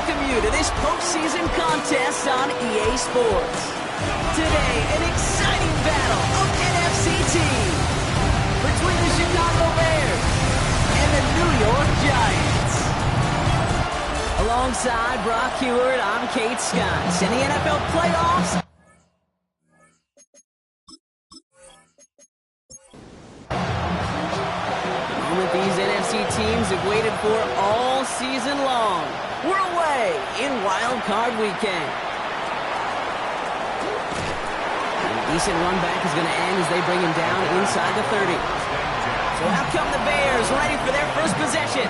welcome you to this postseason contest on EA Sports. Today, an exciting battle of NFC teams between the Chicago Bears and the New York Giants. Alongside Brock Heward, I'm Kate Scott. In the NFL playoffs, these NFC teams have waited for all season long. We're away in Wildcard weekend. A decent run back is going to end as they bring him down inside the 30. So out come the Bears, ready for their first possession.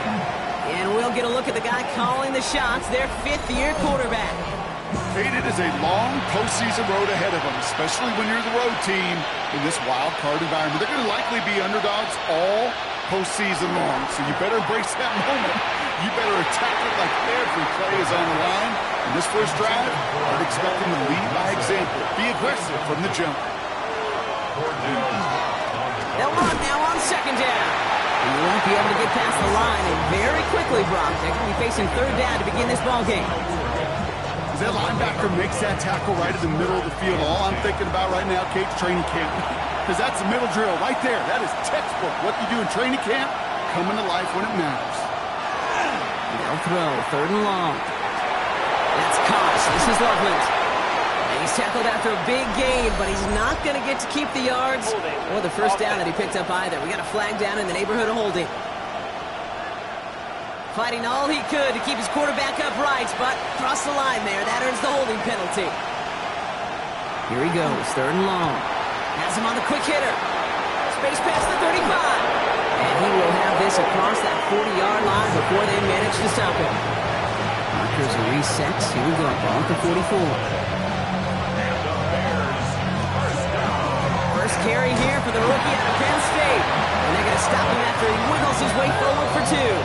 And we'll get a look at the guy calling the shots, their fifth-year quarterback. It is a long postseason road ahead of them, especially when you're the road team in this wild card environment. They're going to likely be underdogs all postseason long, so you better embrace that moment. You better attack it like every play is on the line. In this first drive, I'm expecting to lead by example. Be aggressive from the jump. They'll run now on second down. And you won't be able to get past the line, and very quickly, Brock, they're going to be facing third down to begin this ball game. That linebacker makes that tackle right in the middle of the field. All I'm thinking about right now, Kate's training camp. Because that's the middle drill right there. That is textbook. What you do in training camp, coming to life when it matters. They'll throw, third and long. That's Koss. This is Loveland. And he's tackled after a big gain, but he's not going to get to keep the yards or the first down that he picked up either. We got a flag down in the neighborhood of holding. Fighting all he could to keep his quarterback upright, but crossed the line there. That earns the holding penalty. Here he goes, third and long. Has him on the quick hitter. Space past the 35. And he will have this across that 40-yard line before they manage to stop him. Markers are reset. Here we go, ball at the 44. First carry here for the rookie out of Penn State. And they're going to stop him after he wiggles his way forward for two.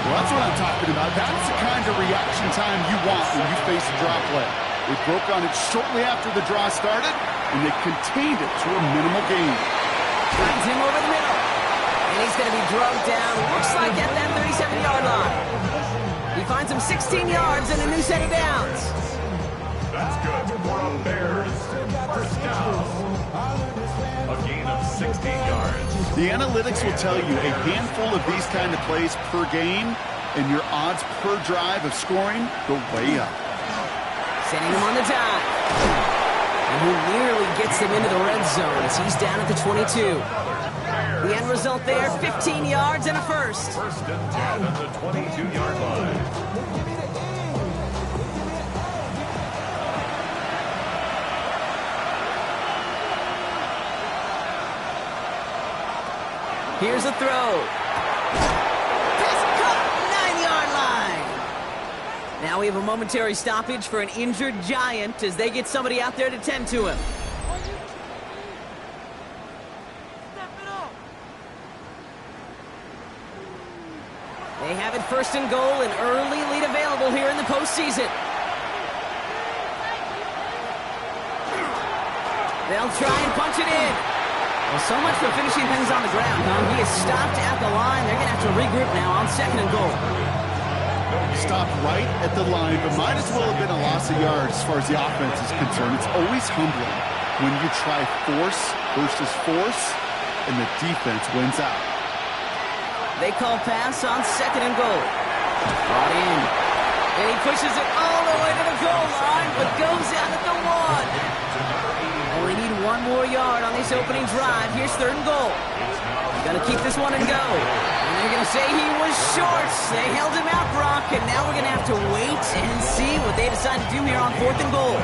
Well, that's what I'm talking about. That's the kind of reaction time you want when you face a draw play. They broke on it shortly after the draw started, and they contained it to a minimal gain. Finds him over the middle. And he's going to be drugged down, looks like at that 37-yard line. He finds him 16 yards and a new set of downs. That's good for a Bears first down. A gain of 16 yards. The analytics will tell you a handful of these kind of plays per game, and your odds per drive of scoring go way up. Sending him on the dive. And he nearly gets them into the red zone as he's down at the 22. The end result there, 15 yards and a first. First and 10 at the 22-yard line. Here's a throw. Pass caught, 9-yard line. Now we have a momentary stoppage for an injured Giant as they get somebody out there to tend to him. They have it first and goal, an early lead available here in the postseason. They'll try and punch it in. Well, so much for finishing things on the ground, huh? He is stopped at the line. They're going to have to regroup now on second and goal. Stopped right at the line, but might as well have been a loss of yards as far as the offense is concerned. It's always humbling when you try force versus force, and the defense wins out. They call pass on second and goal. Brought in. And he pushes it all the way to the goal line, but goes out at the 1. Only need one more yard on this opening drive. Here's third and goal. Got to keep this one and go. And they're going to say he was short. They held him out, Brock, and now we're going to have to wait and see what they decide to do here on fourth and goal.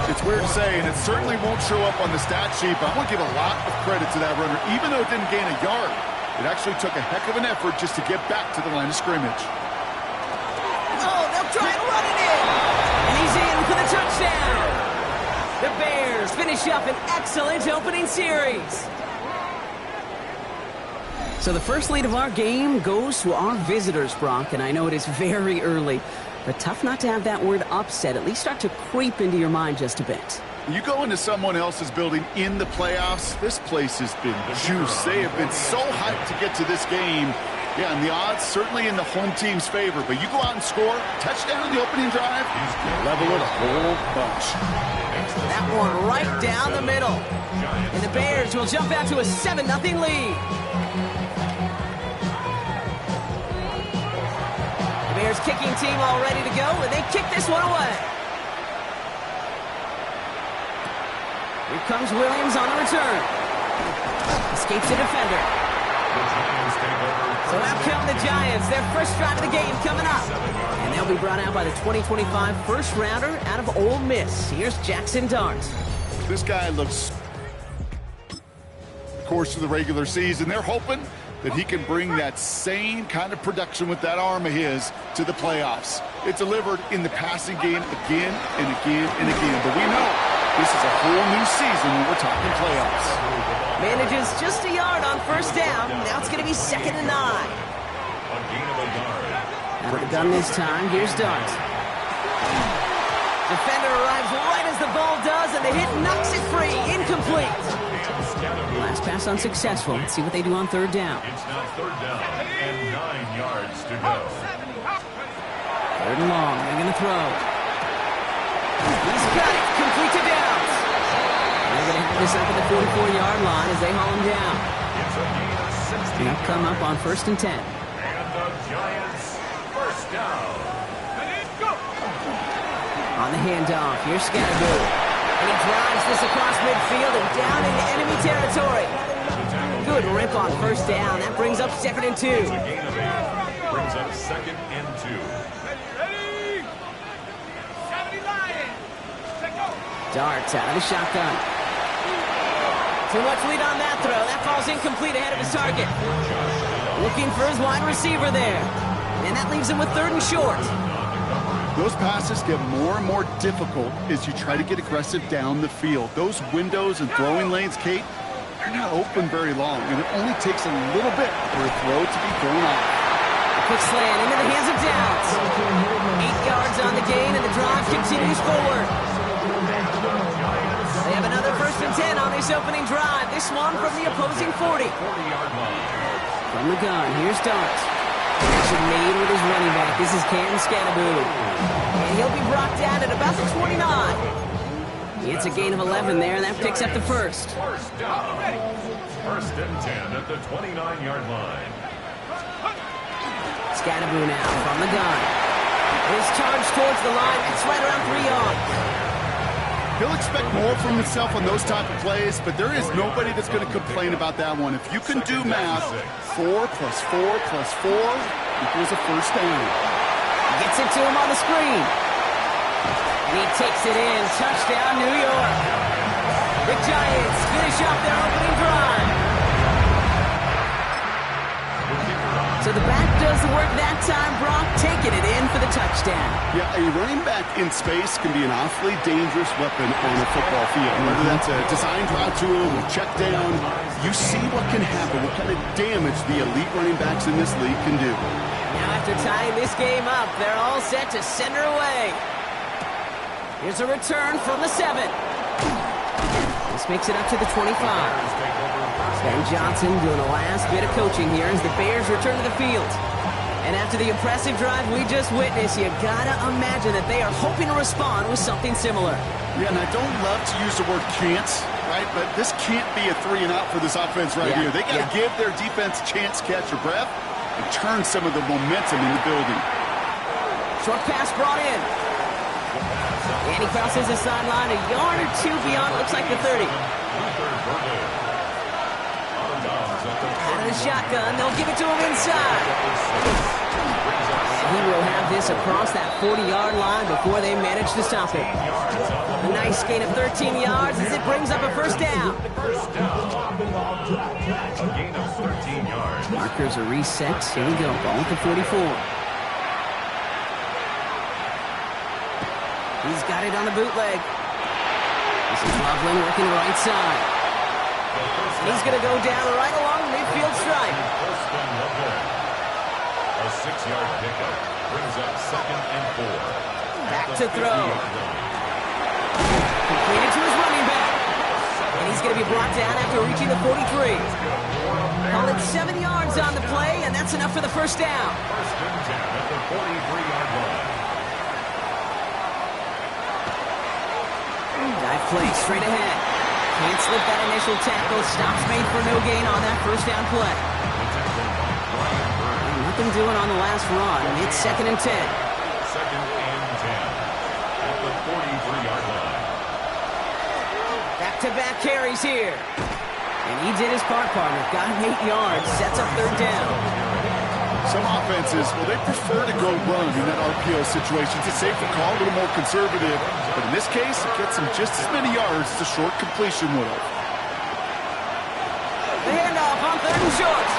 It's weird to say, and it certainly won't show up on the stat sheet, but I want to give a lot of credit to that runner. Even though it didn't gain a yard, it actually took a heck of an effort just to get back to the line of scrimmage. Oh, they'll try and run it in. And he's in for the touchdown. The Bears finish up an excellent opening series. So the first lead of our game goes to our visitors, Brock, and I know it is very early, but tough not to have that word upset at least start to creep into your mind just a bit. You go into someone else's building in the playoffs, this place has been juiced. They have been so hyped to get to this game, Yeah, and the odds certainly in the home team's favor. But you go out and score, touchdown in the opening drive, you level it a whole bunch. That one right down the middle. And the Bears will jump out to a 7-0 lead. The Bears kicking team all ready to go, and they kick this one away. Here comes Williams on the return. Escapes the defender. So out come the Giants. Their first drive of the game coming up. And they'll be brought out by the 2025 first rounder out of Ole Miss. Here's Jackson Dart. This guy looks the course of the regular season. They're hoping that he can bring that same kind of production with that arm of his to the playoffs. It's delivered in the passing game again and again and again. But we know this is a whole new season when we're talking playoffs. Manages just a yard on first down. Now it's going to be 2nd and 9. Out of the gun this time. Here's Dart. Defender arrives right as the ball does, and the hit knocks it free. Incomplete. Last pass unsuccessful. Let's see what they do on third down. It's now 3rd down and 9 yards to go. 3rd and long. They're going to throw. He's got it. Complete to Downs. They're going to have this up at the 44-yard line as they haul him down. It's a gain of 60. They'll come up on 1st and 10. And the Giants first down. On the handoff, here's Scadaboo. And he drives this across midfield and down into enemy territory. Good rip on first down. That brings up 2nd and 2. It's a gain of 8. Brings up 2nd and 2. Darts out of the shotgun. Too much lead on that throw. That falls incomplete ahead of his target. Looking for his wide receiver there. And that leaves him with 3rd and short. Those passes get more and more difficult as you try to get aggressive down the field. Those windows and throwing lanes, Kate, they're not open very long, and it only takes a little bit for a throw to be thrown off. A quick slant into the hands of Downs. 8 yards on the gain, and the drive continues forward. They have another 1st and 10 on this opening drive. This one from the opposing 40. 40-yard line. From the gun, here's Dart. Action made with his running back. This is Cam Scadaboo. And he'll be brought down at about the 29. It's a gain of 11 there, and that picks up the first. First down. 1st and 10 at the 29-yard line. Scadaboo now from the gun. His charge towards the line. It's right around 3 yards. He'll expect more from himself on those type of plays, but there is nobody that's going to complain about that one. If you can do math, 4 plus 4 plus 4 equals a first down. Gets it to him on the screen. And he takes it in. Touchdown, New York. The Giants finish off their opening drive. So the back does the work that time. Brock taking it in for the touchdown. Yeah, a running back in space can be an awfully dangerous weapon on a football field. Whether that's a design drive to him or check down, you see what can happen, what kind of damage the elite running backs in this league can do. Now after tying this game up, they're all set to send her away. Here's a return from the 7. This makes it up to the 25. Ben Johnson doing the last bit of coaching here as the Bears return to the field. And after the impressive drive we just witnessed, you gotta imagine that they are hoping to respond with something similar. Yeah, and I don't love to use the word can't, right? But this can't be a 3 and out for this offense right here. They gotta give their defense a chance to catch their breath and turn some of the momentum in the building. Short pass brought in. And he crosses the sideline a yard or 2 beyond, looks like the 30. Out of the shotgun, they'll give it to him inside. He will have this across that 40-yard line before they manage to stop it. A nice gain of 13 yards as it brings up a first down. First down. A gain of 13 yards. Markers are reset. Here we go. Ball at the 44. He's got it on the bootleg. This is Loveland working the right side. He's going to go down right along the midfield stripe. A 6-yard pickup brings up 2nd and 4. Back to throw. Completed to his running back. And he's going to be brought down after reaching the 43. Call it 7 yards on the play, and that's enough for the first down. First and 10 at the 43-yard line. Dive play straight ahead. Can't slip that initial tackle. Stops made for no gain on that first down play. Nothing doing on the last run. It's second and 10. Second and 10 at the 43-yard line. Back-to-back carries here. And he did his part, partner. Got him 8 yards. Sets up third down. Some offenses, well, they prefer to go run in that RPO situation. It's a safer call, a little more conservative. But in this case, it gets him just as many yards as a short completion would have. The handoff on third and short.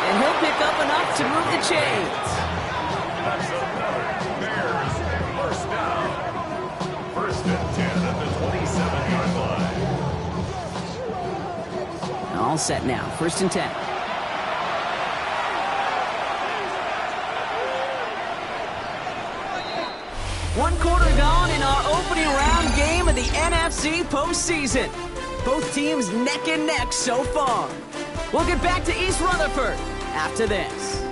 And he'll pick up enough to move the chains. That's another Bears first down. First and 10 at the 27-yard line. All set now. First and 10. One quarter gone in our opening round game of the NFC postseason. Both teams neck and neck so far. We'll get back to East Rutherford after this.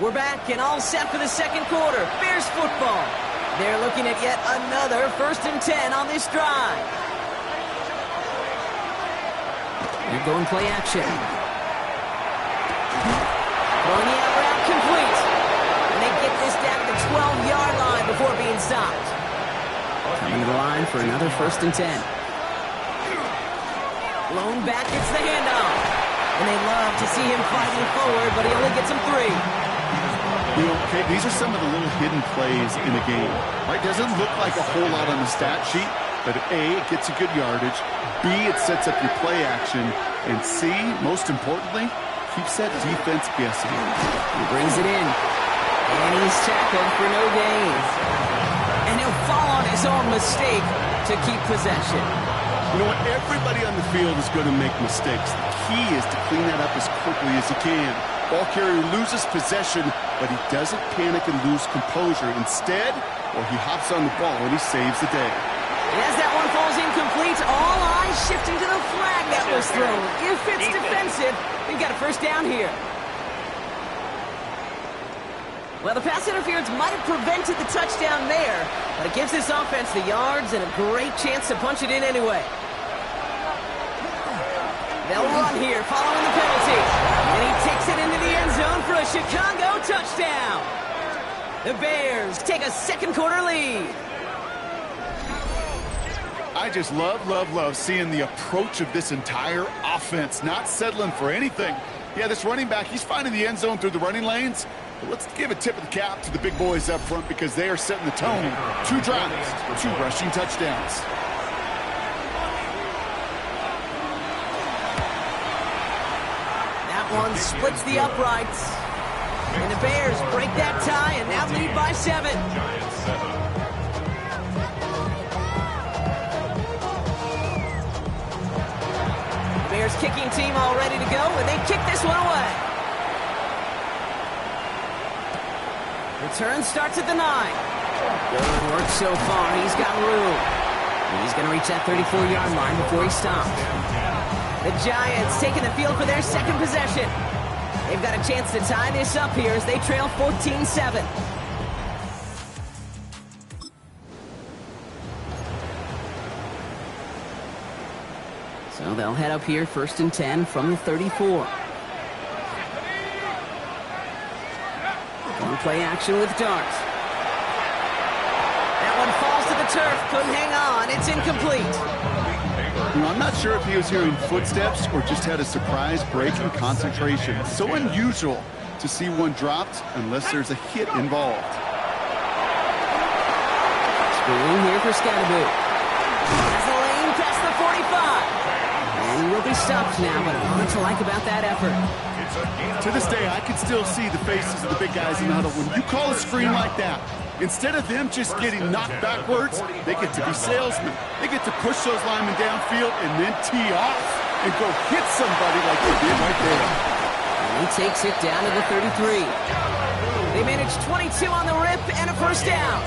We're back and all set for the second quarter. Bears football. They're looking at yet another first and 10 on this drive. They're going play action. Throwing the out route complete. And they get this down to the 12-yard line before being stopped. Coming to the line for another first and 10. Blown back, it's the handoff. And they love to see him fighting forward, but he only gets him 3. You know, okay, these are some of the little hidden plays in a game. Right? Doesn't look like a whole lot on the stat sheet, but A, it gets you good yardage. B, it sets up your play action. And C, most importantly, keeps that defense guessing. He brings it in. And he's tackled for no gain. And he'll fall on his own mistake to keep possession. You know what? Everybody on the field is going to make mistakes. The key is to clean that up as quickly as you can. Ball carrier loses possession, but he doesn't panic and lose composure. Instead, well, he hops on the ball and he saves the day. And as that one falls incomplete, all eyes shifting to the flag that was thrown. If it's defensive, we've got a first down here. Well, the pass interference might have prevented the touchdown there, but it gives this offense the yards and a great chance to punch it in anyway. They'll run here following the penalty. And he takes it into the end zone for a Chicago touchdown. The Bears take a second quarter lead. I just love seeing the approach of this entire offense, not settling for anything. Yeah, this running back, he's finding the end zone through the running lanes. But let's give a tip of the cap to the big boys up front because they are setting the tone. 2 drives, 2 rushing touchdowns. One splits the uprights. And the Bears break that tie and now lead by 7. Bears kicking team all ready to go, and they kick this one away. Return starts at the 9. Good work so far. He's got room. And he's going to reach that 34-yard line before he stops. The Giants taking the field for their second possession. They've got a chance to tie this up here as they trail 14-7. So they'll head up here first and 10 from the 34. Going play action with Dart. That one falls to the turf. Couldn't hang on. It's incomplete. You know, I'm not sure if he was hearing footsteps or just had a surprise break in concentration. It's so unusual to see one dropped unless there's a hit involved. Screen here for Scatterboo. Has the lane past the 45. And he will be stopped now, but a lot to like about that effort. To this day, I can still see the faces of the big guys in the huddle. When you call a screen like that, Instead of them just getting knocked backwards, they get to be salesmen. They get to push those linemen downfield and then tee off and go hit somebody like they did right there. And he takes it down to the 33. They managed 22 on the rip and a first down.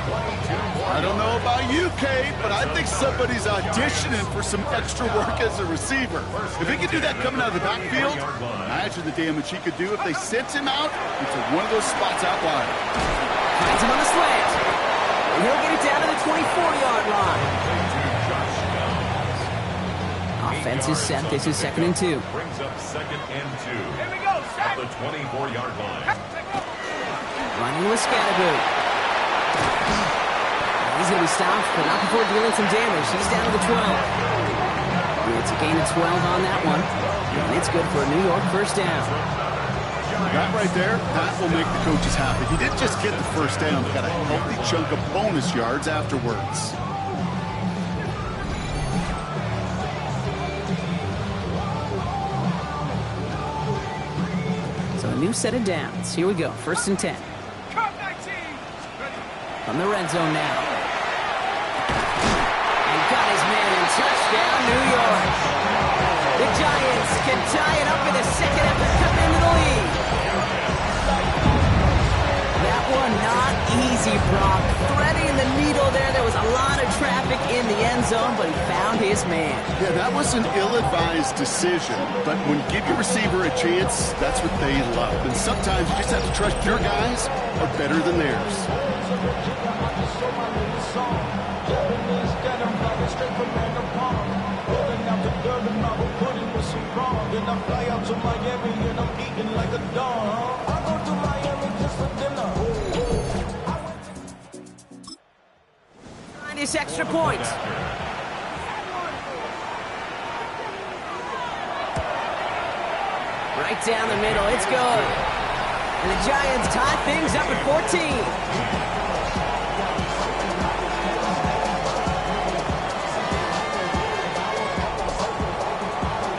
I don't know about you, Kate, but I think somebody's auditioning for some extra work as a receiver. If he could do that coming out of the backfield, imagine the damage he could do if they sent him out into one of those spots out wide. Finds him on the slant. And he'll get it down to the 24-yard line. Offense is set. This is 2nd and 2. Brings up 2nd and 2. Here we go, at the 24-yard line. Running with Ballew. He's going to be stopped, but not before dealing some damage. He's down to the 12. It's a gain of 12 on that one. And it's good for a New York first down. That right there, that will make the coaches happy. He didn't just get the first down, he got a healthy chunk of bonus yards afterwards. So a new set of downs. Here we go, 1st and 10. From the red zone now. And got his man in. Touchdown, New York. The Giants can tie it up in the second after cutting into the lead. That one not easy, Brock. Threading the needle there. There was a lot of traffic in the end zone, but he found his man. Yeah, that was an ill-advised decision, but when you give your receiver a chance, that's what they love. And sometimes you just have to trust your guys are better than theirs. Find this extra point. Right down the middle, it's good. And the Giants tie things up at 14.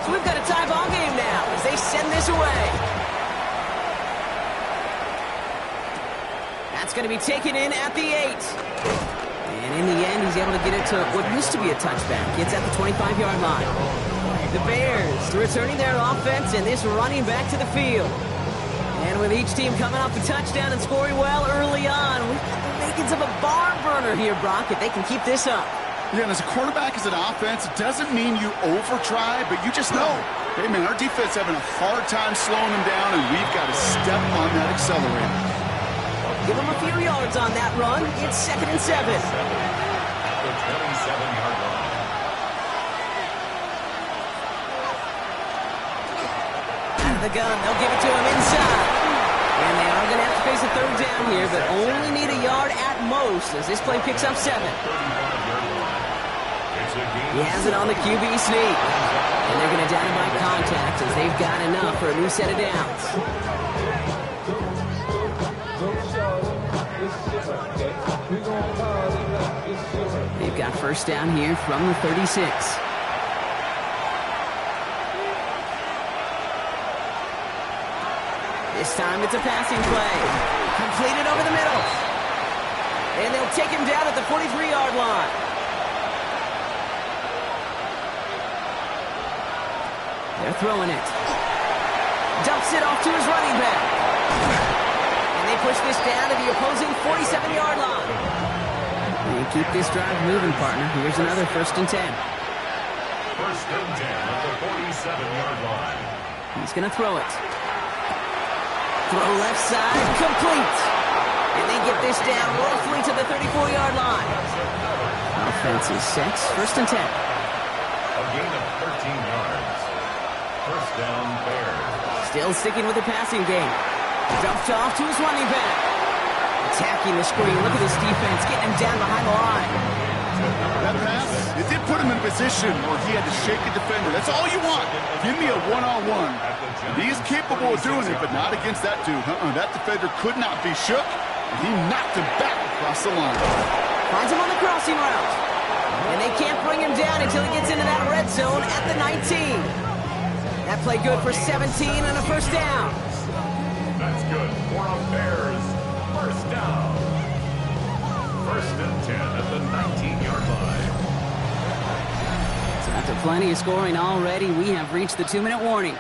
So we've got a tie ball game now as they send this away. That's going to be taken in at the 8. And in the end, he's able to get it to what used to be a touchback. It's at the 25-yard line. The Bears returning their offense and this running back to the field. And with each team coming off a touchdown and scoring well early on, we've got the makings of a barn burner here, Brock, if they can keep this up. Yeah, and as a quarterback, as an offense, it doesn't mean you over-try, but you just know, hey, man, our defense having a hard time slowing them down, and we've got to step on that accelerator. Give them a few yards on that run. It's 2nd and 7. At the 27-yard line. Out of the gun, they'll give it to him inside. And they are going to have to face a 3rd down here, but only need a yard at most as this play picks up 7. He has it on the QB sneak. And they're going to down him by contact as they've got enough for a new set of downs. They've got first down here from the 36. This time it's a passing play. Completed over the middle. And they'll take him down at the 43-yard line. They're throwing it. Dumps it off to his running back. And they push this down to the opposing 47-yard line. And keep this drive moving, partner. Here's another 1st and 10. 1st and 10 at the 47-yard line. He's going to throw it. Throw left side, complete. And they get this down roughly to the 34-yard line. Offense is set. 1st and 10. A gain of 13 yards. First down, Bears. Still sticking with the passing game. Dumped off to his running back. Attacking the screen. Look at this defense getting him down behind the line. That pass, it did put him in a position where he had to shake a defender. That's all you want. Give me a one-on-one. He is capable of doing it, but not against that dude. That defender could not be shook, and he knocked him back across the line. Finds him on the crossing route. And they can't bring him down until he gets into that red zone at the 19. That play good for 17 and a first down. That's good for a Bears first down. plenty of scoring already. We have reached the 2-minute warning.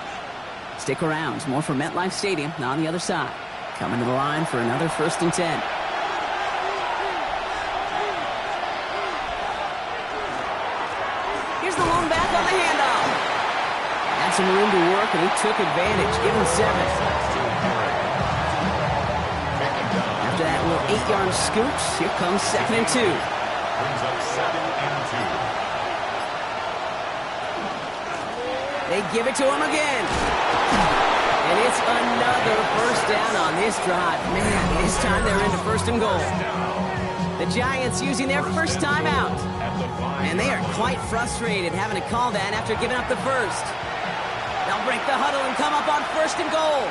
Stick around. More from MetLife Stadium on the other side. Coming to the line for another 1st and 10. Here's the lone back on the handoff. Had some room to work, and he took advantage. Give him 7. After that little 8-yard scooch, here comes 2nd and 2. Brings up 7 and 2. They give it to him again. And it's another 1st down on this drive. Man, this time they're into 1st and goal. The Giants using their first timeout. And they are quite frustrated having to call that after giving up the first. They'll break the huddle and come up on 1st and goal.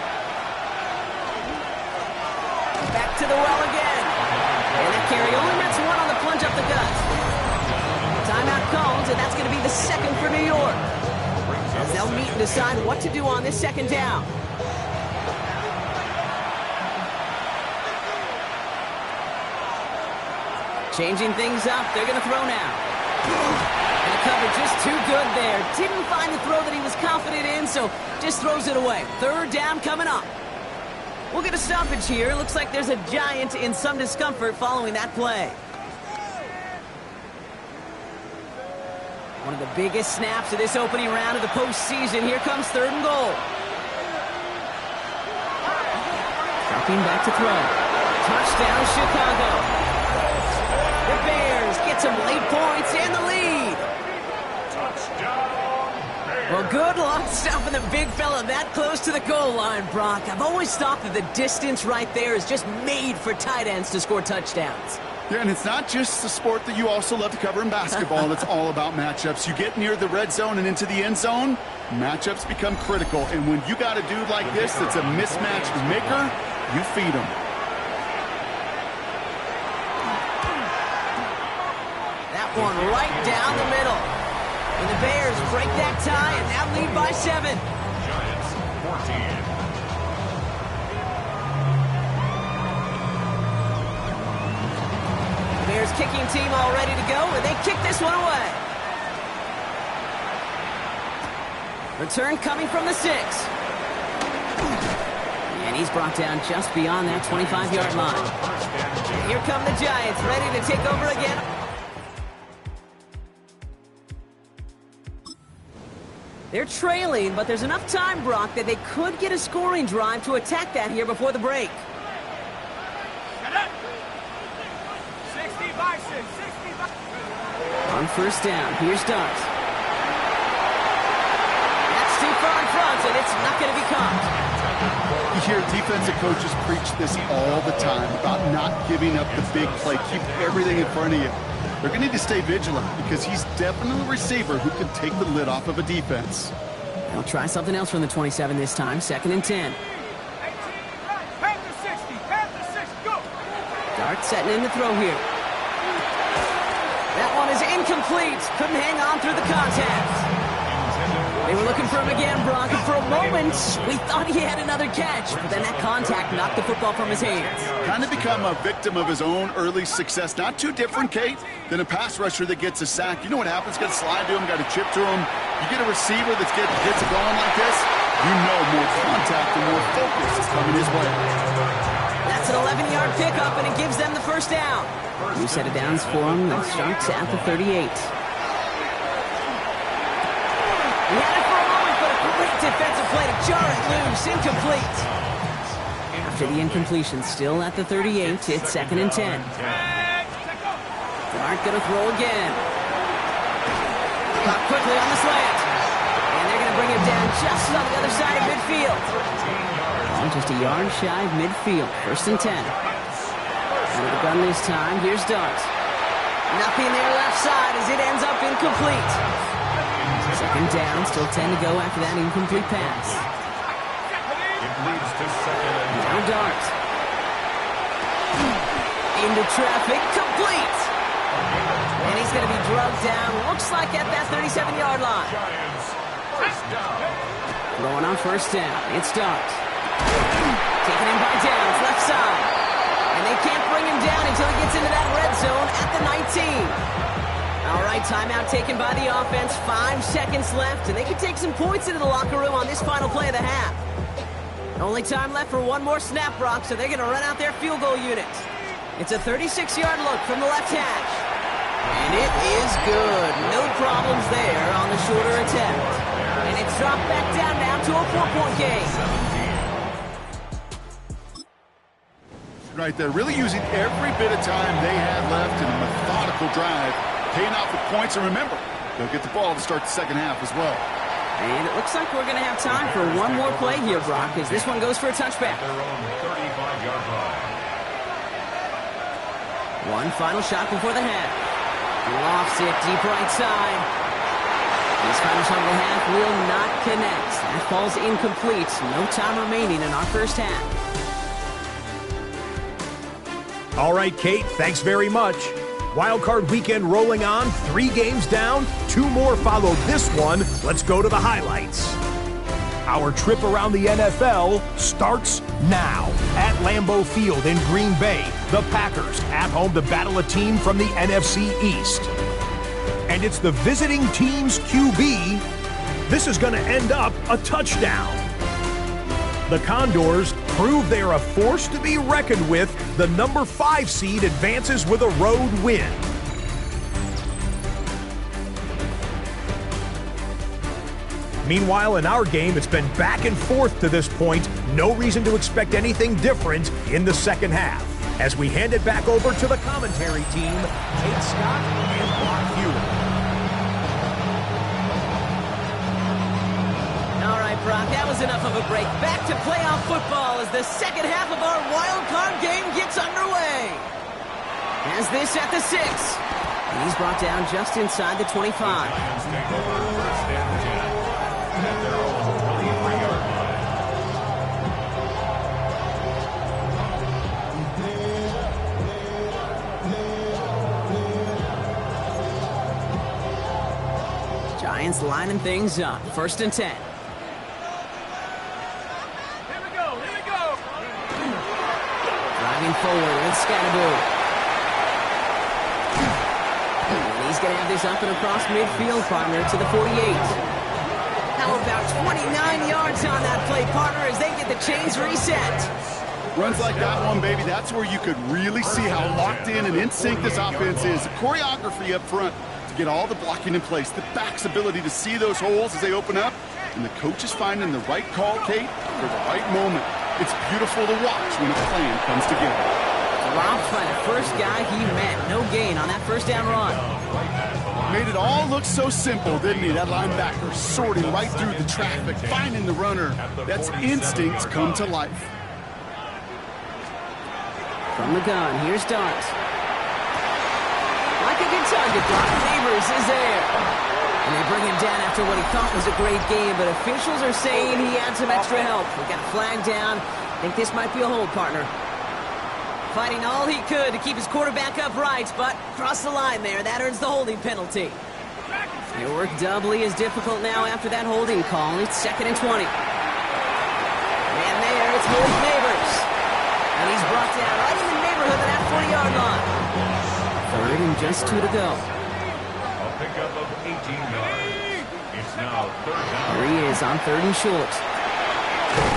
Back to the well again. And that carry only gets 1 on the plunge up the gut. Timeout comes, and that's going to be the 2nd for New York. As they'll meet and decide what to do on this 2nd down. Changing things up, they're going to throw now. And the cover just too good there. Didn't find the throw that he was confident in, so just throws it away. 3rd down coming up. We'll get a stoppage here. Looks like there's a Giant in some discomfort following that play. One of the biggest snaps of this opening round of the postseason. Here comes 3rd and goal. Dropping back to throw. Touchdown, Chicago. The Bears get some late points and the lead. Touchdown, Bears. Well, good luck stopping the big fella that close to the goal line, Brock. I've always thought that the distance right there is just made for tight ends to score touchdowns. Yeah, and it's not just the sport that you also love to cover in basketball. It's all about matchups. You get near the red zone and into the end zone, matchups become critical. And when you got a dude like this that's a mismatch maker, you feed him. That one right down the middle. And the Bears break that tie and now lead by 7. Giants 14. Bears kicking team all ready to go, and they kick this one away. Return coming from the 6. And he's brought down just beyond that 25-yard line. Here come the Giants, ready to take over again. They're trailing, but there's enough time, Brock, that they could get a scoring drive to attack that here before the break. On 1st down, here's Dart. That's too far in front, and it's not going to be caught. You hear defensive coaches preach this all the time about not giving up the big play. Keep everything in front of you. They're going to need to stay vigilant because he's definitely a receiver who can take the lid off of a defense. They'll try something else from the 27 this time. 2nd and 10. Dart setting in the throw here. That one is incomplete. Couldn't hang on through the contact. They were looking for him again, Brock. And for a moment, we thought he had another catch. But then that contact knocked the football from his hands. Kind of become a victim of his own early success. Not too different, Kate, than a pass rusher that gets a sack. You know what happens? Got to slide to him, got to chip to him. You get a receiver that gets it going like this, you know more contact and more focus is coming his way. That's an 11-yard pickup, and it gives them the 1st down. New set of downs for him. That starts at the 38. He had it for a moment, but a great defensive play to jar it loose. Incomplete. After the incompletion, still at the 38, it's 2nd and 10. Dart going to throw again. Caught quickly on the slant. And they're going to bring him down just on the other side of midfield. Just a yard shy of midfield. 1st and 10. Out of the gun this time. Here's Dart. Nothing there left side as it ends up incomplete. 2nd down. Still 10 to go after that incomplete pass. Now Dart. Into traffic. Complete. And he's going to be drugged down. Looks like at that 37-yard line. Throwing on 1st down. It's Dart. Taken in by Downs, left side. And they can't bring him down until he gets into that red zone at the 19. All right, timeout taken by the offense. 5 seconds left, and they can take some points into the locker room on this final play of the half. Only time left for one more snap, Brock, so they're going to run out their field goal unit. It's a 36-yard look from the left hash. And it is good. No problems there on the shorter attempt. And it's dropped back down now to a 4-point game. Right there, really using every bit of time they had left in a methodical drive, paying off with points. And remember, they'll get the ball to start the second half as well. And it looks like we're going to have time for one more play here, Brock, as this one goes for a touchback. Their own 35-yard line. One final shot before the half. Lofts it deep right side. This final shot of the half will not connect. That falls incomplete. No time remaining in our first half. All right, Kate, thanks very much. Wildcard weekend rolling on, 3 games down, 2 more follow this one. Let's go to the highlights. Our trip around the NFL starts now. At Lambeau Field in Green Bay, the Packers at home to battle a team from the NFC East. And it's the visiting team's QB. This is going to end up a touchdown. The Condors prove they are a force to be reckoned with. The number 5 seed advances with a road win. Meanwhile, in our game, it's been back and forth to this point. No reason to expect anything different in the second half. As we hand it back over to the commentary team, Kate Scott and Brock Hewitt. All right, Brock, that was enough of a break. Back to playoff football as the second half of our wild card game gets underway. Has this at the 6. And he's brought down just inside the 25. Lions take over first and 10 at their own 23-yard line. Giants lining things up. First and 10. Driving forward with Scatterboot. And he's going to have this up and across midfield, partner, to the 48. How about 29 yards on that play, partner, as they get the chains reset. Runs like that one, baby, that's where you could really see how locked in sync this offense is. The choreography up front to get all the blocking in place, the back's ability to see those holes as they open up, and the coach is finding the right call, Kate, for the right moment. It's beautiful to watch when a plan comes together. Dropped by the first guy he met. No gain on that first down run. Made it all look so simple, didn't he? That linebacker sorting right through the traffic, finding the runner. That's instincts come to life. From the gun, here's Dart. Like a good target, Brock Neighbors is there. And they bring him down after what he thought was a great game, but officials are saying he had some extra help. We got a flag down. I think this might be a hold, partner. Fighting all he could to keep his quarterback upright, but across the line there, that earns the holding penalty. Your work doubly as difficult now after that holding call. It's 2nd and 20. And there, it's Malik Neighbors. And he's brought down right in the neighborhood of that 40-yard line. 3rd and just 2 to go. A pickup of 18 yards. It's now 3rd down. Here he is on 3rd and short.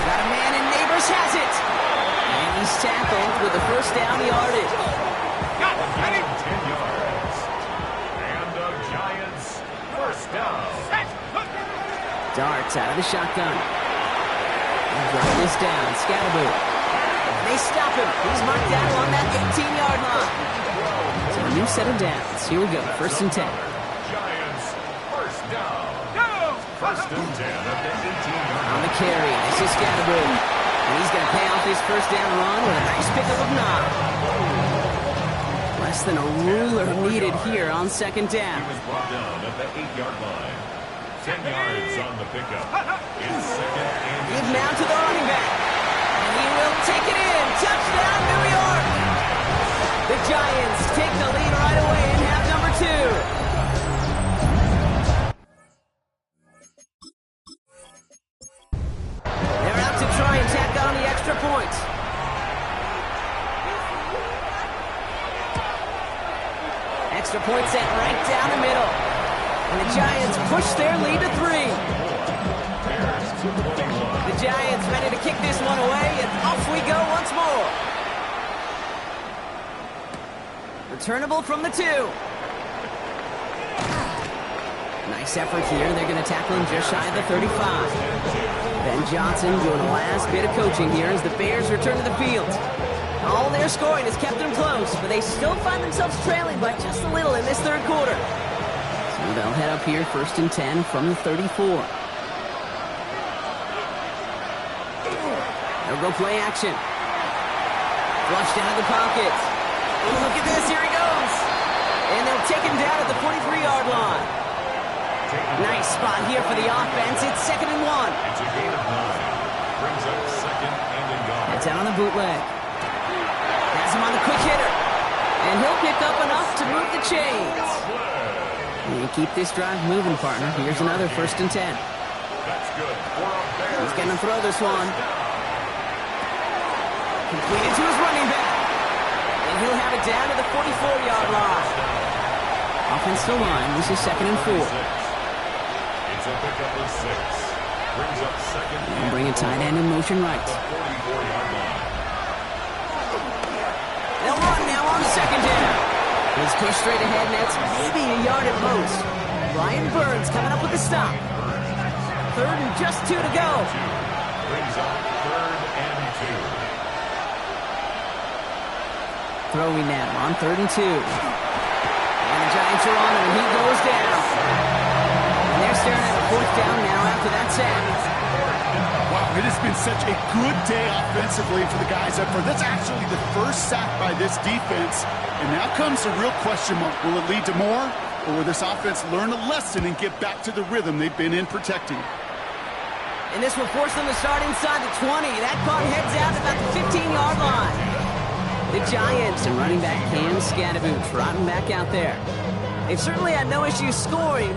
Got a man, and Neighbors has it. And he's tackled with the first down yardage. Got it. 10 yards. And the Giants first down. Darts out of the shotgun. And drop this down. Scatterboot. They stop him. He's marked down along that 18-yard line. So a new set of downs. Here we go. 1st and 10. Giants first down. 1st and 10 at the 18-yard On line. the carry. This is Scatterboot. And he's going to pay off his first down run with a nice pickup of 9. Less than a ruler needed here on 2nd down. He was brought down at the 8-yard line. 10 yards on the pickup. It's 2nd and Give now to the running back. And he will take it in. Touchdown, New York. The Giants take the lead right away in half number 2. They're out to try and tack on the extra point. extra point sent right down the middle. And the Giants push their lead to 3. The Giants ready to kick this one away, and off we go once more. Returnable from the 2. Nice effort here. They're going to tackle him just shy of the 35. Ben Johnson doing a last bit of coaching here as the Bears return to the field. All their scoring has kept them close, but they still find themselves trailing by just a little in this third quarter. So they'll head up here 1st and 10 from the 34. They'll go play action. Flushed out of the pocket. Oh, look at this. Here he goes. And they'll take him down at the 43-yard line. Nice spot here for the offense. It's 2nd and 1. It's a gain of 9. Brings up 2nd and goal. It's out on the bootleg. Has him on the quick hitter. And he'll pick up enough to move the chains. And keep this drive moving, partner. Here's another 1st and 10. That's good. He's going to throw this one. Completed to his running back. And he'll have it down to the 44-yard line. Offensive line. This is 2nd and 4. It's a pickup of 6. Brings up 2nd And bring a tight end in motion right. 44-yard line. They'll run now on 2nd down. He's pushed straight ahead, and that's maybe a yard at most. Brian Burns coming up with the stop. 3rd and just 2 to go. Brings up 3rd and 2. Throwing now on 3rd and 2. And the Giants are on him, and he goes down. And they're staring at a 4th down now after that sack. Wow, it has been such a good day offensively for the guys up front. That's actually the first sack by this defense. And now comes the real question mark. Will it lead to more? Or will this offense learn a lesson and get back to the rhythm they've been in protecting? And this will force them to start inside the 20. That punt heads out to about the 15-yard line. The Giants and running back Cam Scadaboo trotting back out there. They've certainly had no issues scoring.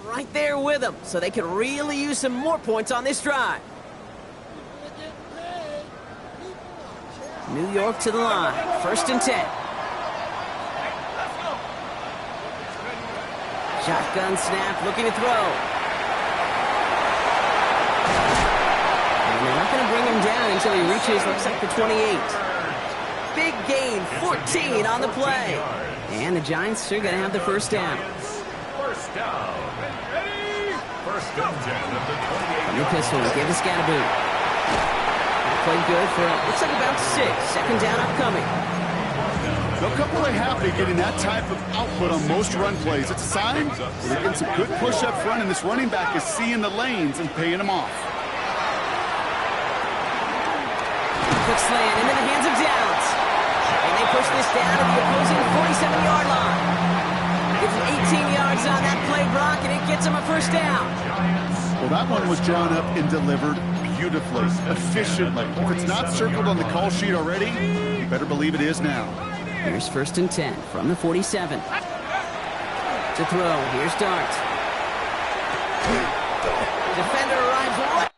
Right there with them, so they could really use some more points on this drive. New York to the line, 1st and 10. Shotgun snap, looking to throw. And they're not going to bring him down until he reaches, looks like the 28. Big gain, 14 on the play. And the Giants are going to have the 1st down. First down. First and 10 of the 28. From the pistol, give the Scadaboo. Played good for, looks like about 6. 2nd down upcoming. They'll come really happy getting that type of output on most run plays. It's a sign they're getting some good push up front, and this running back is seeing the lanes and paying them off. Quick slant into the hands of Downs. And they push this down to the opposing 47-yard line. Gives him 18 yards on that play, Brock, and it gets him a 1st down. Well, that one was drawn up and delivered beautifully, efficiently. If it's not circled on the call sheet already, you better believe it is now. Here's 1st and 10 from the 47. To throw, here's Dart. Defender arrives right.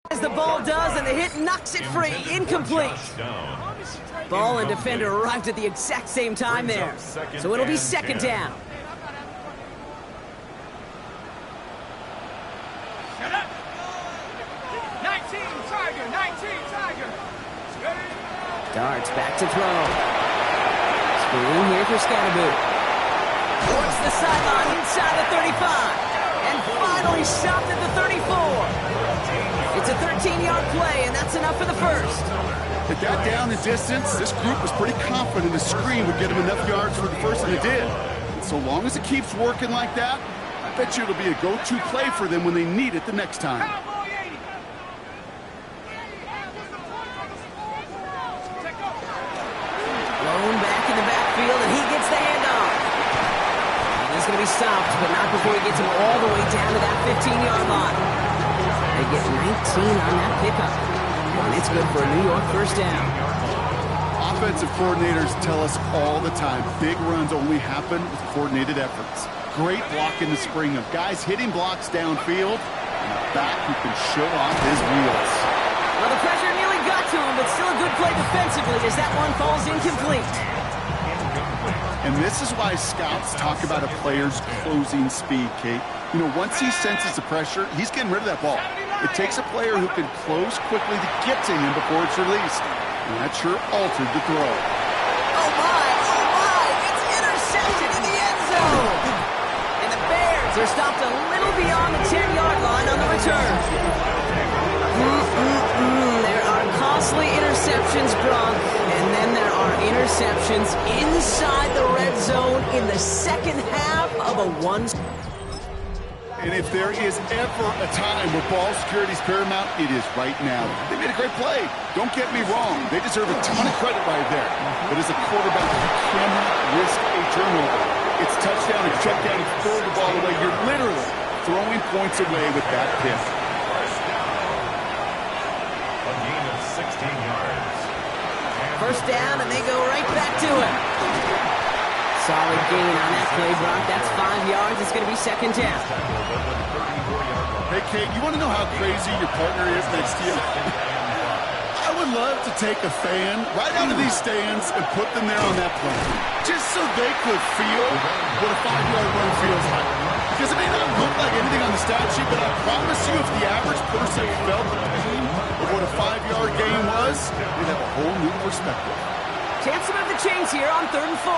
As the ball does, and the hit knocks it free. Incomplete. Ball and defender arrived at the exact same time there. So it'll be second down. Darts back to throw. Screen here for Scatterboo. Towards the sideline inside the 35. And finally stopped at the 34. It's a 13-yard play, and that's enough for the first. It got down the distance. This group was pretty confident the screen would get them enough yards for the first, and it did. And so long as it keeps working like that, I bet you it'll be a go-to play for them when they need it the next time. Blown back in the backfield, and he gets the handoff. And he's going to be stopped, but not before he gets him all the way down to that 15-yard line. They get 19 on that pickup. And it's good for a New York first down. Offensive coordinators tell us all the time, big runs only happen with coordinated efforts. Great block in the spring of guys hitting blocks downfield, and a back who can show off his wheels. Well, the pressure nearly got to him, but still a good play defensively as that one falls incomplete. And this is why scouts talk about a player's closing speed, Kate. You know, once he senses the pressure, he's getting rid of that ball. It takes a player who can close quickly to get to him before it's released. And that sure altered the throw. Oh my, it's intercepted in the end zone. And the Bears are stopped a little beyond the 10-yard line on the return. There are costly interceptions, Brock, and then there are interceptions inside the red zone in the second half of a one. And if there is ever a time where ball security is paramount, it is right now. They made a great play. Don't get me wrong. They deserve a ton of credit right there. But as a quarterback, you cannot risk a turnover. It's touchdown and check down and throw the ball away. You're literally throwing points away with that pick. A gain of 16 yards. First down, and they go right back to it. Solid gain on that play, Brock. That's 5 yards. It's going to be second down. Hey, Kate, you want to know how crazy your partner is next to you? I would love to take a fan right out of these stands and put them there on that plane, just so they could feel what a 5-yard run feels like. Because it may not look like anything on the stat sheet, but I promise you if the average person felt the pain of what a 5-yard gain was, they'd have a whole new perspective. Chance to move the chains here on 3rd and 4.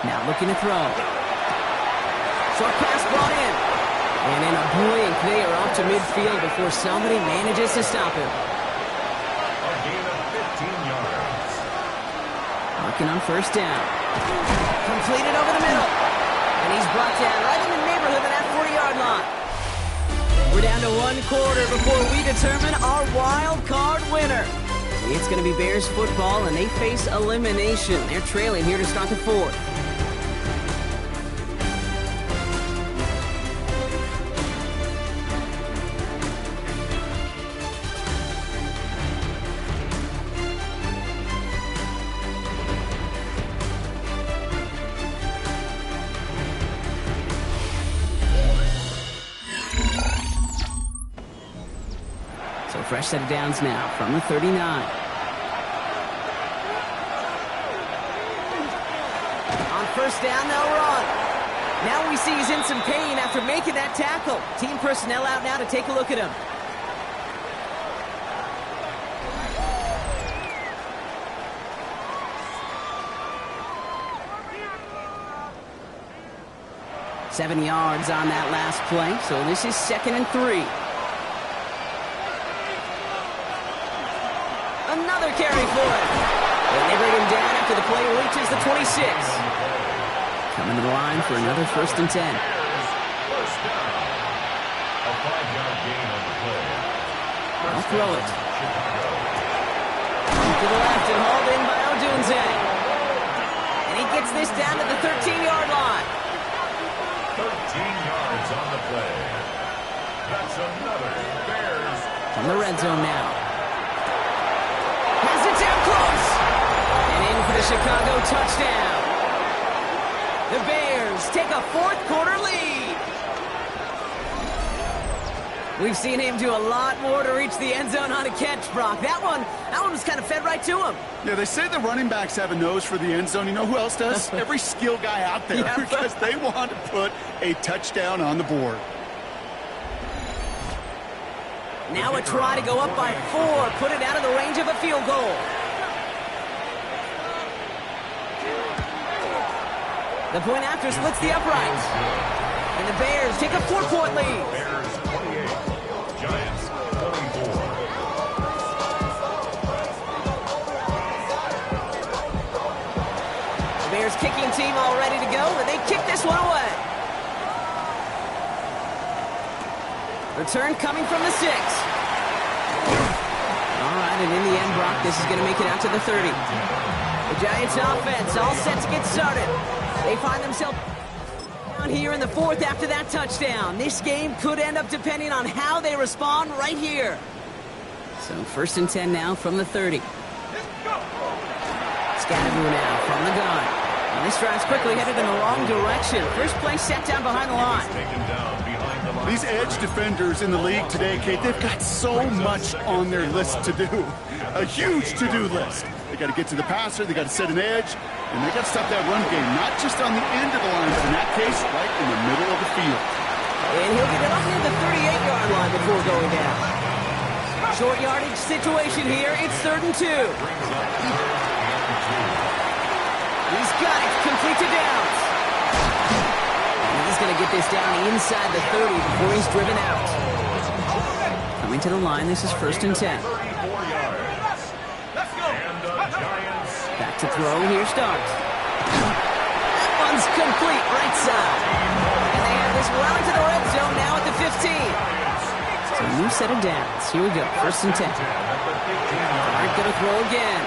Now looking to throw. Short pass brought in. And in a blink, they are off to midfield before somebody manages to stop him. A gain of 15 yards. Marking on first down. Completed over the middle. And he's brought down right in the neighborhood of that 40-yard line. We're down to 1 quarter before we determine our wild card winner. It's going to be Bears football, and they face elimination. They're trailing here to start the 4th. Fresh set of downs now from the 39. On first down, they'll run. Now we see he's in some pain after making that tackle. Team personnel out now to take a look at him. Seven yards on that last play, so this is 2nd and 3. Another carry for him. And they bring him down after the play reaches the 26. Coming to the line for another 1st and 10. First down. A 5-yard gain on the play. I'll throw it. To the left and hauled in by Odunze. And he gets this down to the 13-yard line. 13 yards on the play. That's another Bears. From the red zone now. Has it down close. And in for the Chicago touchdown. The Bears take a 4th quarter lead. We've seen him do a lot more to reach the end zone on a catch, Brock. That one was kind of fed right to him. Yeah, they say the running backs have a nose for the end zone. You know who else does? Every skill guy out there, Yeah. because they want to put a touchdown on the board. Now a try to go up by 4, put it out of the range of a field goal. The point after splits the uprights. And the Bears take a 4-point lead. Bears 28, Giants 24. The Bears kicking team all ready to go, and they kick this one away. Return coming from the 6. All right, and in the end, Brock, this is going to make it out to the 30. The Giants offense all set to get started. They find themselves down here in the 4th after that touchdown. This game could end up depending on how they respond right here. So 1st and 10 now from the 30. Scatterboo now from the gun. And this drive's quickly headed in the wrong direction. First play set down behind the line. Taken down behind the line. These edge defenders in the league today, Kate, they've got so much on their list to do. A huge to-do list. They got to get to the passer, they got to set an edge, and they got to stop that run game, not just on the end of the line, but in that case, right in the middle of the field. And he'll get it up near the 38-yard line before going down. Short yardage situation here. It's 3rd and 2. He's got it. Complete to Downs. And he's going to get this down inside the 30 before he's driven out. Coming to the line, this is 1st and 10. 34 yards. And the Giants. Back to throw. Here starts. That one's complete. Right side. And they have this well into the red zone now at the 15. So a new set of downs. Here we go. 1st and 10. Aren't going to throw again.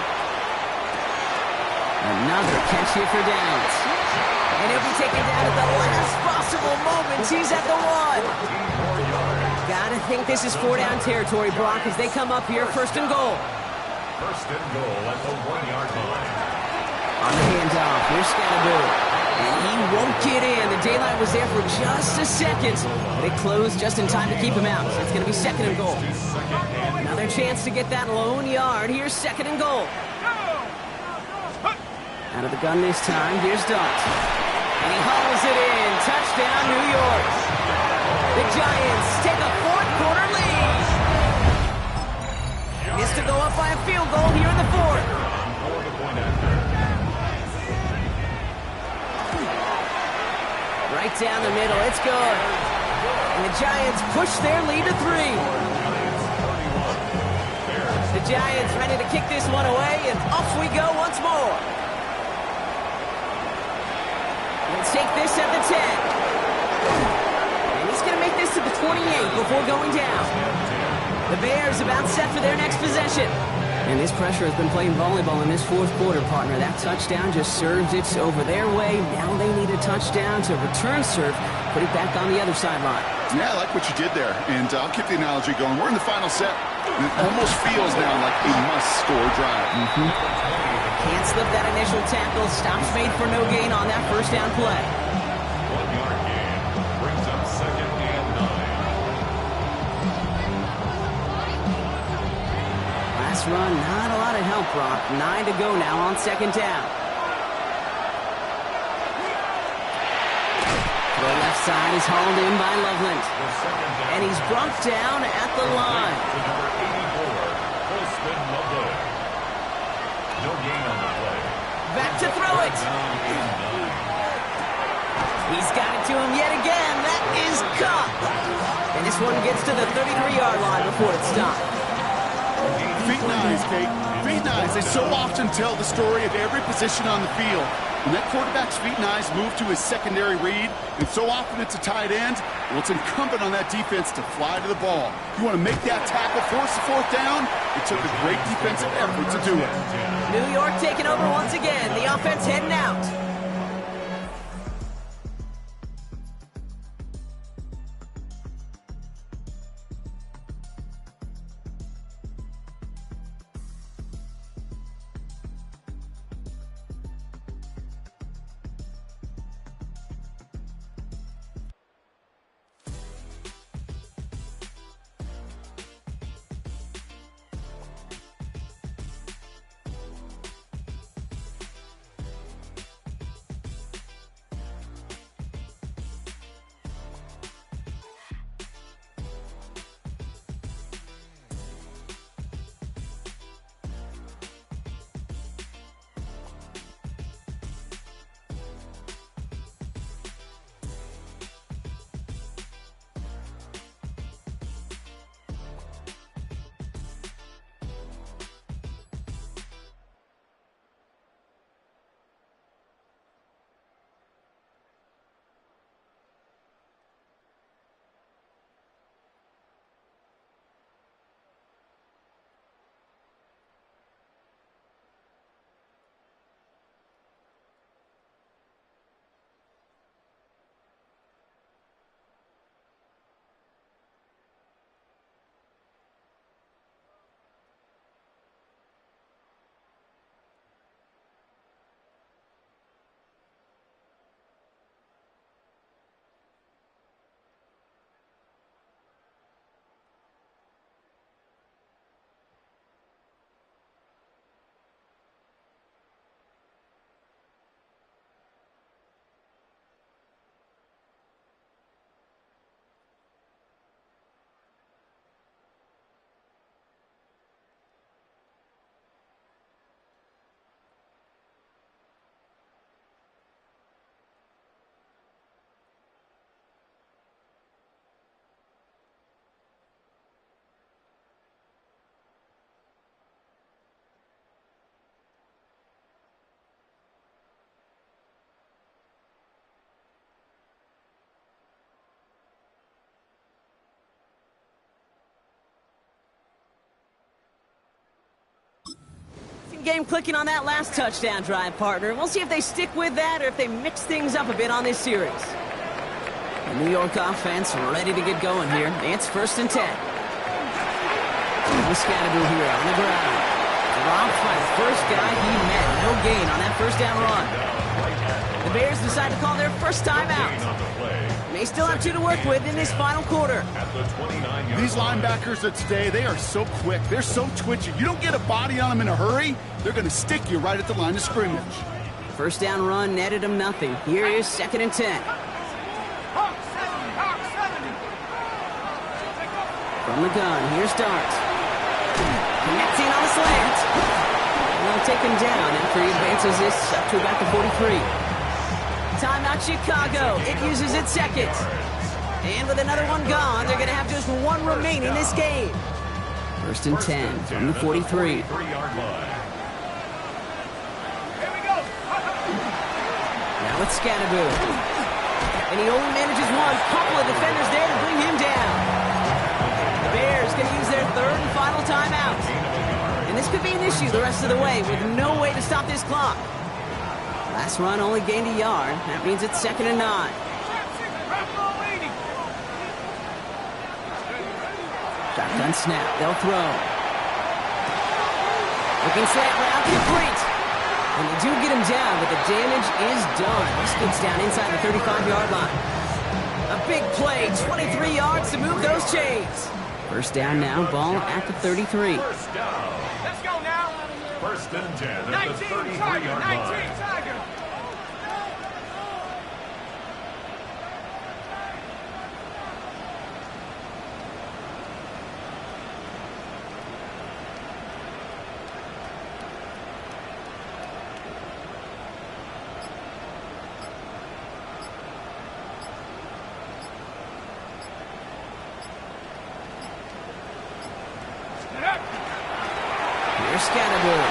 Another catch here for Downs. And he'll be taken down at the last possible moment. He's at the 1. Gotta think this is 4-down territory, Brock, as they come up here. 1st and goal. 1st and goal at the 1-yard line. On the handoff, here's Scatterboo. And he won't get in. The daylight was there for just a second, but it closed just in time to keep him out. So it's going to be 2nd and goal. Another chance to get that lone yard. Here's 2nd and goal. Out of the gun this time, here's Dot. And he hauls it in. Touchdown, New York. The Giants take a 4th-quarter lead. Missed to go up by a field goal here in the 4th. For the point after. Right down the middle, it's good. And the Giants push their lead to 3. The Giants ready to kick this one away, and off we go once more. Let's take this at the 10. And he's going to make this to the 28 before going down. The Bears about set for their next possession. And this pressure has been playing volleyball in this 4th quarter, partner. That touchdown just serves it over their way. Now they need a touchdown to return serve, put it back on the other sideline. Yeah, I like what you did there, and I'll keep the analogy going. We're in the final set. It almost feels now like a must-score drive. Can't slip that initial tackle. Stops made for no gain on that 1st down play. 1-yard gain brings up 2nd and 9. Last run, not a lot of help, Brock. 9 to go now on 2nd down. The left side is hauled in by Loveland. And he's brought down at the line. To number 84, Holston Loveland. No gain on the play. Back to throw it. He's got it to him yet again. That is caught. And this one gets to the 33-yard line before it's stopped. Feet and eyes, Kate. Feet and eyes. They so often tell the story of every position on the field. When that quarterback's feet and eyes move to his secondary read, and so often it's a tight end, well, it's incumbent on that defense to fly to the ball. You want to make that tackle, force the 4th down? It took a great defensive effort to do it. New York taking over once again. The offense heading out. game clicking on that last touchdown drive, partner. We'll see if they stick with that or if they mix things up a bit on this series. The New York offense ready to get going here. It's 1st and 10. Macie Ballew here on the ground. Dropped by the first guy he met. No gain on that first down run. The Bears decide to call their first time out. They still have 2 to work with in this final quarter. These linebackers of today, they are so quick. They're so twitchy. You don't get a body on them in a hurry, they're going to stick you right at the line of scrimmage. First down run netted him nothing. Here is 2nd and 10. From the gun, here's Dart. Connecting on the slant. They'll take him down after he advances this up to about the 43. Timeout Chicago. It uses its second. And with another one gone, they're going to have just 1 remaining in this game. 1st and 10 from the 43. Now it's Ballew. And he only manages 1. Couple of defenders there to bring him down. The Bears going to use their 3rd and final timeout. And this could be an issue the rest of the way with no way to stop this clock. Last run only gained a yard. That means it's 2nd and 9. Shotgun snap. They'll throw. Looking slant route complete. And they do get him down, but the damage is done. He skips down inside the 35-yard line. A big play. 23 yards to move those chains. First down now. Ball at the 33. First down. Let's go now. 1st and 10 at the 33-yard line. Here's Ballew.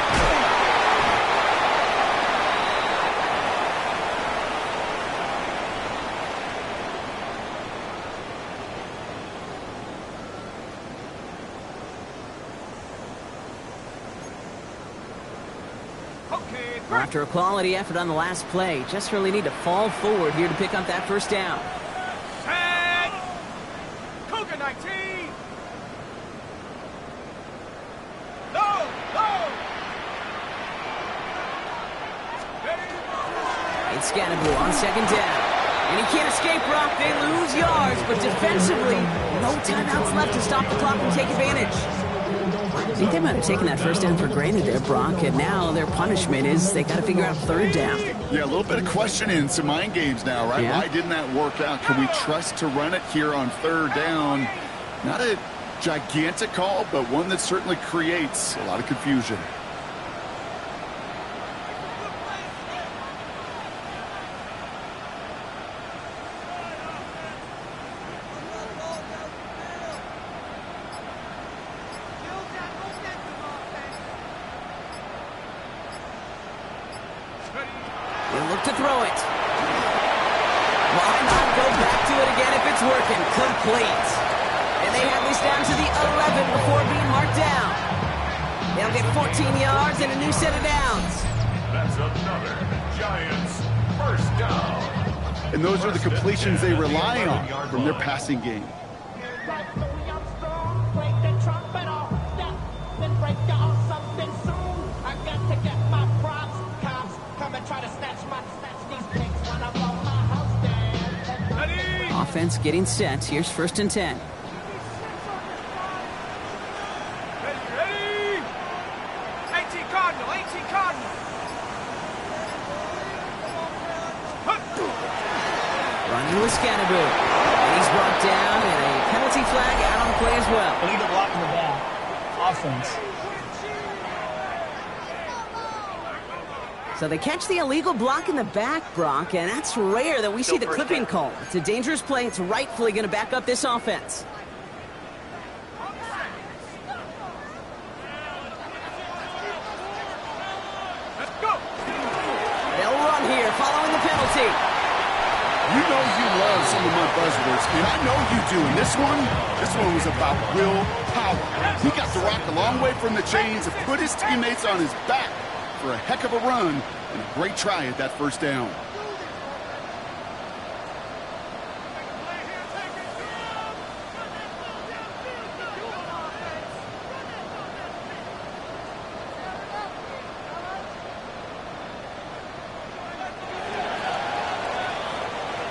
After a quality effort on the last play, just really need to fall forward here to pick up that first down. Set. Cougar 19. No. It's Ballew on 2nd down. And he can't escape, Brock. They lose yards, but defensively, no timeouts left to stop the clock and take advantage. I think they might have taken that first down for granted there, Brock, and now their punishment is they got to figure out 3rd down. Yeah, a little bit of questioning, some mind games now, right? Yeah. Why didn't that work out? Can we trust to run it here on 3rd down? Not a gigantic call, but one that certainly creates a lot of confusion. They'll look to throw it. Why not go back to it again if it's working? Complete. And they have this down to the 11 before being marked down. They'll get 14 yards and a new set of downs. That's another Giants first down. And those are the completions they rely on from their passing game. Offense getting set. Here's 1st and 10. Ready. 18 Cardinal. Running with Ballew. And he's brought down and a penalty flag out on the play as well. Illegal block in the back. Offense. So they catch the illegal block in the back, Brock, and that's rare that we see the clipping call. It's a dangerous play. It's rightfully going to back up this offense. Let's go. They'll run here following the penalty. You know you love some of my buzzwords, and I know you do. And this one was about willpower. He got the rock a long way from the chains and put his teammates on his back. for a heck of a run and a great try at that first down.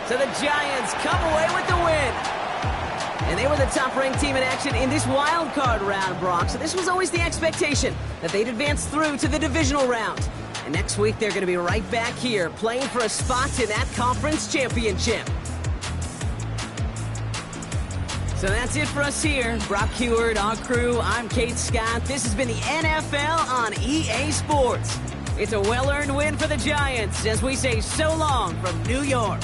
So the Giants come away with the win. And they were the top-ranked team in action in this wild card round, Brock. So this was always the expectation that they'd advance through to the divisional round. And next week, they're going to be right back here playing for a spot in that conference championship. So that's it for us here. Brock Heward, our crew, I'm Kate Scott. This has been the NFL on EA Sports. It's a well-earned win for the Giants as we say so long from New York.